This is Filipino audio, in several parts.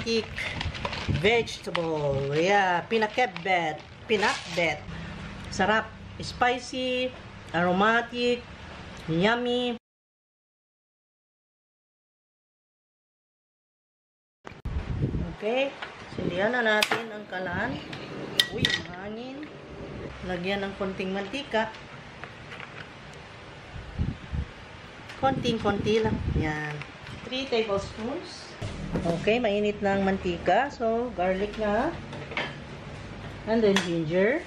aromatic vegetable. Yeah, pinakbet. Sarap. Spicy, aromatic, yummy. Okay, sindihan na natin ang kalan. Uy, mahangin. Lagyan ng konting mantika. Konting-konti lang. Yan. 3 tablespoons. Okay, mainit na ang mantika. So, garlic na. And then ginger.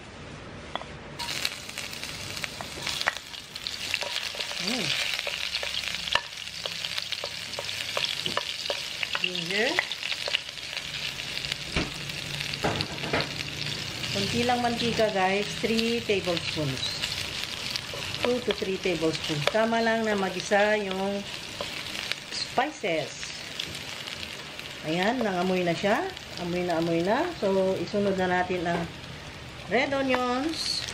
Ginger. Kunti lang mantika guys, 3 tablespoons. 2 to 3 tablespoons. Tama lang na magisa yung spices. Ayan, nangamoy na siya. Amoy na. So, isunod na natin ang red onions.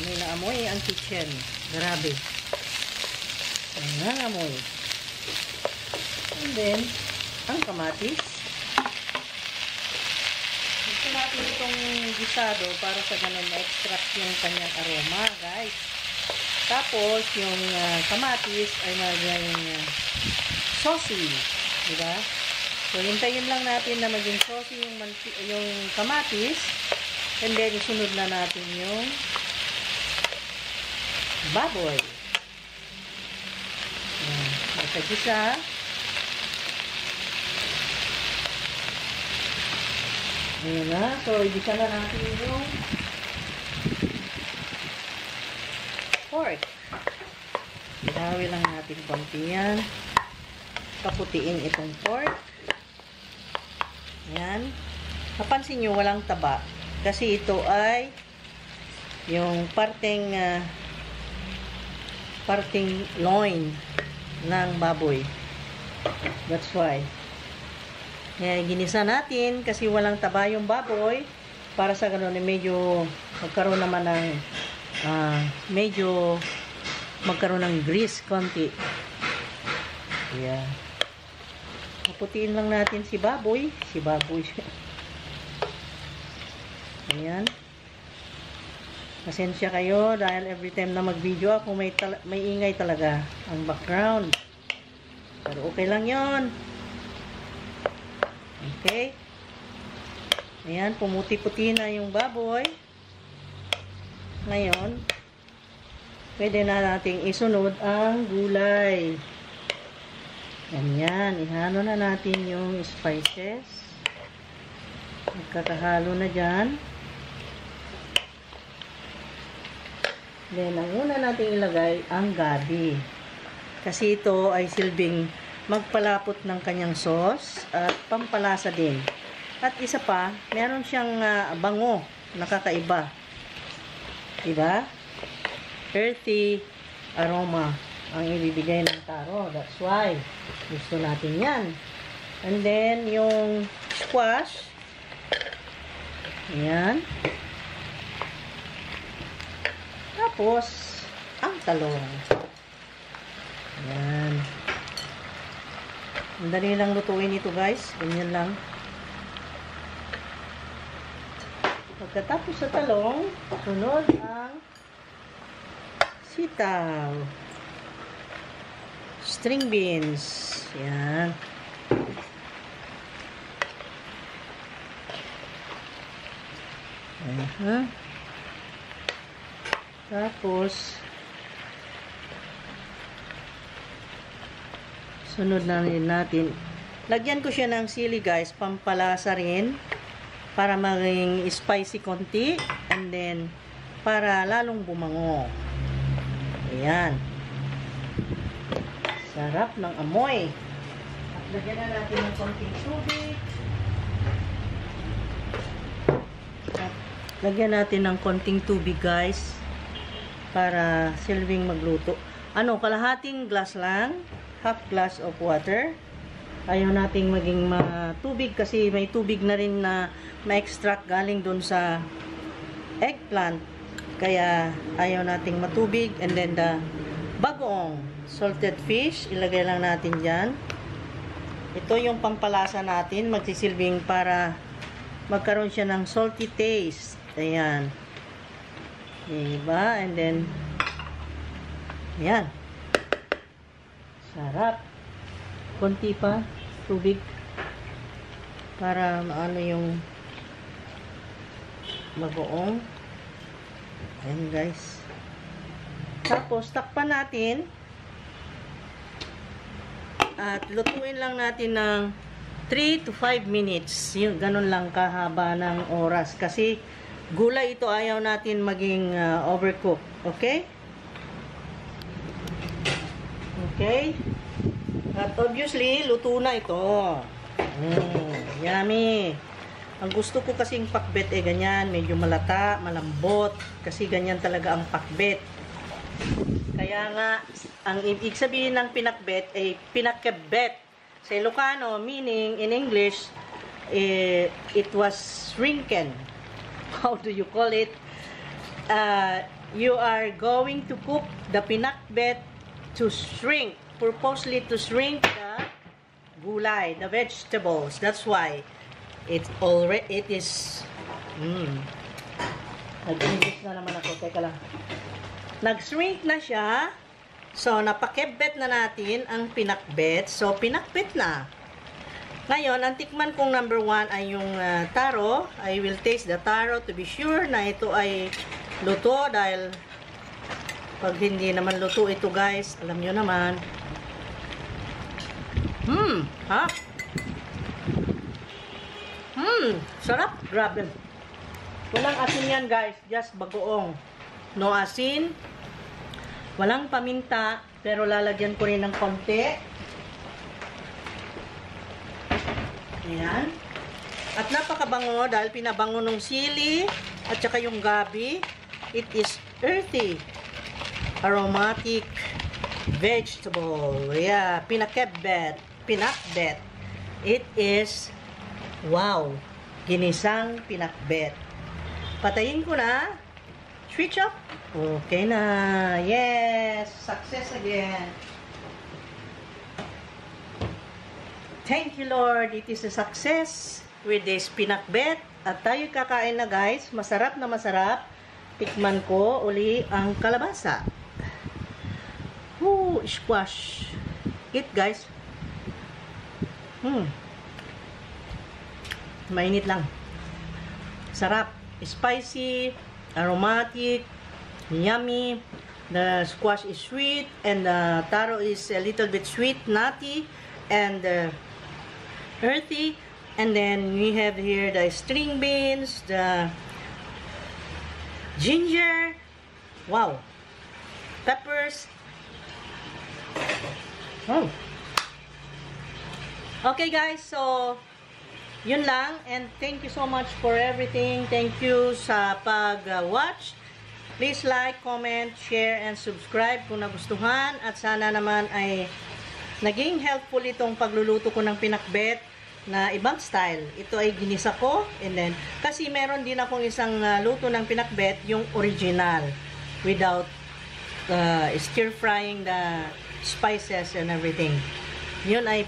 Amoy na amoy ang kitchen. Grabe. Ayan, amoy. And then, ang kamatis. Gusto natin itong gisado para sa ganun na-extract yung kanyang aroma, guys. Tapos, yung kamatis ay maging saucy. Diba? So, hintayin lang natin na maging saucy yung kamatis. And then, isunod na natin yung baboy. Magkagisa. Ayan na. So, igisa na natin yung pork. Ilawi lang natin konti yan. Kaputiin itong pork. Ayan. Napansin nyo, walang taba. Kasi ito ay yung parteng loin ng baboy. That's why. Kaya ginisa natin kasi walang taba yung baboy para sa ganun medyo magkaroon naman ng magkaroon ng grease konti. Yeah. Maputiin lang natin si baboy. Ayan. Pasensya kayo dahil every time na mag-video ako may ingay talaga ang background. Pero okay lang yon. Okay. Ayan, pumuti-puti na yung baboy. Ngayon, pwede na nating isunod ang gulay. Ganyan, ihalo na natin yung spices. Magkakahalo na dyan. Then, ang una natin ilagay ang gabi. Kasi ito ay silbing magpalapot ng kanyang sauce at pampalasa din. At isa pa, meron siyang bango, nakakaiba. Diba? Earthy aroma ang ibibigay ng taro. That's why gusto natin yan. And then, yung squash. Ayan. Tapos, ang talong. Ayan. Ang dali lang lutuin ito guys. Ganyan lang. Pagkatapos sa talong, sunod ang sitaw. String beans. Ayan. Ayan. Tapos, sunod na rin natin. Lagyan ko siya ng sili guys, pampalasa rin. Para maging spicy konti. And then, para lalong bumango. Ayan. Sarap ng amoy. At lagyan na natin ng konting tubig. At lagyan natin ng konting tubig guys. Para silbing magluto. Kalahating glass lang. Half glass of water. Ayaw nating maging matubig kasi may tubig na rin na ma-extract galing dun sa eggplant. Kaya ayaw nating matubig. And then the bagoong salted fish, ilagay lang natin dyan. Ito yung pampalasa natin, magsisilbing para magkaroon siya ng salty taste. Ayan. Diba? And then, ayan. Sarap. Konti pa, tubig. Para maano yung bagoong. Ayan guys. Tapos, takpan natin. At lutuin lang natin ng 3 to 5 minutes. Yung ganun lang kahaba ng oras. Kasi gulay ito ayaw natin maging overcook. Okay? Okay? At obviously, luto na ito. Yummy. Ang gusto ko kasing pakbet ganyan, medyo malata, malambot. Kasi ganyan talaga ang pakbet. Kaya nga, ang ibig sabihin ng pinakbet ay pinakebet. Sa Ilocano, meaning in English, it was shrinken. How do you call it? You are going to cook the pinakbet to shrink, purposely to shrink the gulay, the vegetables. That's why it is nag-English na naman ako. Teka lang. Nag-shrink na siya. So, napakebet na natin ang pinakbet. So, pinakbet na. Ngayon, ang tikman kong number 1 ay yung taro. I will taste the taro to be sure na ito ay luto dahil pag hindi naman luto ito guys, alam nyo naman. Ha? Sarap. Grabe. Walang asin yan guys. Just bagoong. No asin. Walang paminta. Pero lalagyan ko rin ng konti. Ayan. At napakabango dahil pinabango ng sili at saka yung gabi. It is earthy, aromatic vegetable. Yeah, pinakbet. Pinakbet. It is, wow, ginisang pinakbet. Patayin ko na. Switch up. Okay na. Yes, success again. Thank you, Lord. It is a success with this pinakbet. At tayo kakain na, guys. Masarap na masarap. Tikman ko uli ang kalabasa. Ooh, squash. Eat, guys. Mainit lang. Sarap. Spicy, aromatic, yummy. The squash is sweet and the taro is a little bit sweet, nutty, and earthy. And then we have here the string beans, the ginger, wow, peppers. Okay guys, so yun lang, and thank you so much for everything. Thank you sa pag-watch. Please like, comment, share, and subscribe kung nagustuhan. At sana naman ay naging helpful itong pagluluto ko ng pinakbet na ibang style. Ito ay ginisa ko, and then, kasi meron din akong isang luto ng pinakbet, yung original, without stir-frying the spices and everything. Yun ay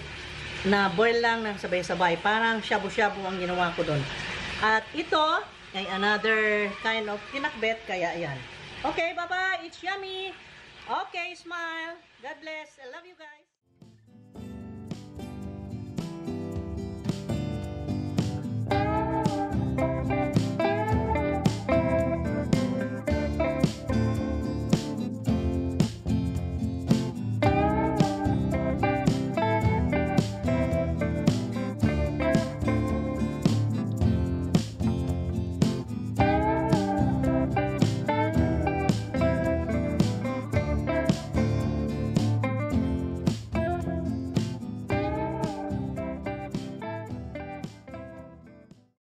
na-boil lang ng sabay-sabay. Parang shabu-shabu ang ginawa ko doon. At ito ay another kind of pinakbet, kaya ayan. Okay, bye-bye. It's yummy. Okay, smile. God bless. I love you guys.